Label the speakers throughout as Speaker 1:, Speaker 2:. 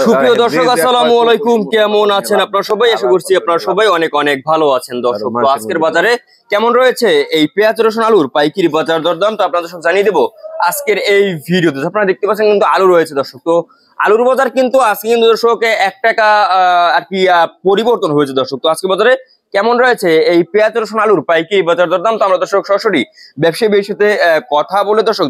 Speaker 1: সুপ্রিয় দর্শক আসসালামু আলাইকুম, কেমন আছেন আপনারা সবাই? আশা করছি আপনারা সবাই অনেক অনেক ভালো আছেন। দর্শক, তো আজকের বাজারে কেমন রয়েছে এই পেঁয়াজ রসুন আলুর পাইকারি বাজার দরদাম তো আপনাদের সঙ্গে জানিয়ে দেবো আজকের এই ভিডিওতে। আপনারা দেখতে পাচ্ছেন কিন্তু আলু রয়েছে দর্শক। তো আলুর বাজার কিন্তু আজকে কিন্তু দর্শক 1 টাকা আর কি পরিবর্তন হয়েছে দর্শক। তো আজকের বাজারে কেমন রয়েছে এই পেঁয়াজ রসুন আলুর পাইকারি বাজার দরদাম তো আমরা দর্শক সরাসরি ব্যবসায়ীর সাথে কথা বলে দর্শক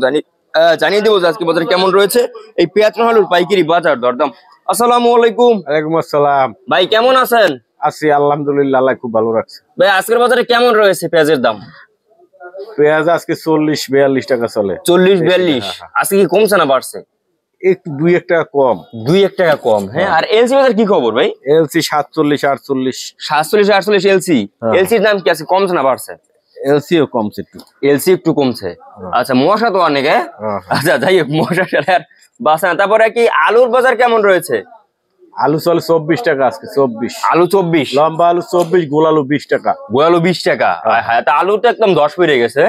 Speaker 1: জানিয়ে দেবো যে আজকে বাজারে কেমন রয়েছে এই পেঁয়াজ রসুন আলুর পাইকারি বাজার দরদাম। আসসালামু আলাইকুম।
Speaker 2: ওয়ালাইকুম আসসালাম।
Speaker 1: ভাই কেমন আছেন?
Speaker 2: আছি আলহামদুলিল্লাহ, আল্লাহ খুব ভালো রাখছে।
Speaker 1: ভাই আজকের বাজারে কেমন রয়েছে পেঁয়াজের দাম?
Speaker 2: পেঁয়াজ আজকে 40-42 টাকা চলে।
Speaker 1: 40-42 আজকে কি কমছে না বাড়ছে?
Speaker 2: একটু 2-1 টাকা কম।
Speaker 1: 2-1 টাকা কম। হ্যাঁ, আর এলসি বাজার কি খবর ভাই?
Speaker 2: এলসি 47-48।
Speaker 1: 47-48 এলসি। এলসির দাম কি আছে, কমছে না বাড়ছে?
Speaker 2: এলসিও কমছে একটু।
Speaker 1: এলসি একটু কমছে। আচ্ছা, মশা তো অনেক। আচ্ছা যাই হোক, মশা আর বাসা। তারপরে কি আলুর বাজার কেমন রয়েছে?
Speaker 2: আলু চলে 24 টাকা আজকে। 24
Speaker 1: আলু 24,
Speaker 2: লম্বা আলু 24, গোল আলু 20 টাকা।
Speaker 1: গোল আলু 20 টাকা। হ্যাঁ, তা আলু তো একদম 10 পড়ে গেছে।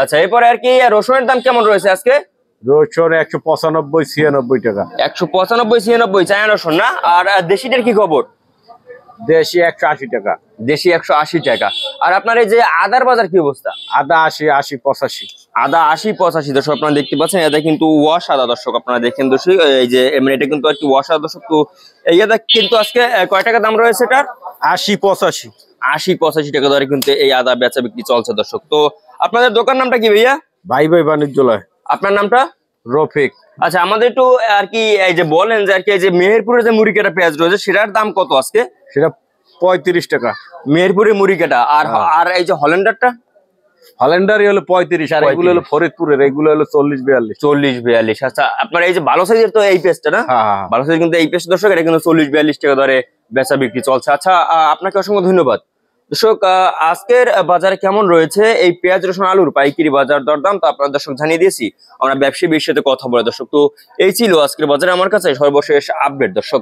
Speaker 1: আচ্ছা, এরপরে আর কি রসুনের দাম কেমন রয়েছে আজকে?
Speaker 2: রসুন 195-96 টাকা।
Speaker 1: 195-96 চায়না রসুন না? আর দেশিটার কি খবর?
Speaker 2: দেশি 180 টাকা।
Speaker 1: দেশি 180 টাকা। আর আপনার এই যে আদার বাজার কি অবস্থা?
Speaker 2: আদা 80-85।
Speaker 1: আদা 80-85 দর্শক আপনারা দেখতে পাচ্ছেন। এটা কিন্তু ওয়াশ আদা দর্শক, আপনারা দেখেন দর্শক, এই যে এটা কিন্তু আর কি ওয়াশ আদা দর্শক। তো এই আদা কিন্তু আজকে কয় টাকা দাম রয়েছে এটার?
Speaker 2: 80-85।
Speaker 1: 80-85 টাকা দরে কিন্তু এই আদা বেচা বিক্রি চলছে দর্শক। তো আপনাদের দোকান নামটা কি ভাইয়া?
Speaker 2: ভাই বাণিজ্যালয়।
Speaker 1: আপনার নামটা?
Speaker 2: রফিক।
Speaker 1: আচ্ছা, আমাদের একটু আর কি এই যে বলেন যে আর কি এই যে মেহেরপুরের যে মুড়ি কাটা পেঁয়াজ রয়েছে সেটার দাম কত আজকে?
Speaker 2: সেটা 35 টাকা।
Speaker 1: মেহেরপুরের মুড়ি কাটা। আর এই যে হল্যান্ডারটা?
Speaker 2: হল্যান্ডারই হলো 35, আর এগুলো হলো ফরিদপুরের, এগুলো হলো 40-42।
Speaker 1: 40-42। আচ্ছা, আপনার এই যে ভালো সাইজের তো এই পেস্টটা না? ভালো সাইজ কিন্তু এই পেস্ট দর্শক, এটা কিন্তু 40-42 টাকা দরে বেচা বিক্রি চলছে। আচ্ছা, আপনাকে অসংখ্য ধন্যবাদ দর্শক। আজকের বাজারে কেমন রয়েছে এই পেঁয়াজ রসুন আলুর পাইকারি বাজার দরদাম তো আপনার দর্শক জানিয়ে দিয়েছি আমরা ব্যবসায়ীর সাথে কথা বলে দর্শক। তো এই ছিল আজকের বাজারে আমার কাছে সর্বশেষ আপডেট দর্শক।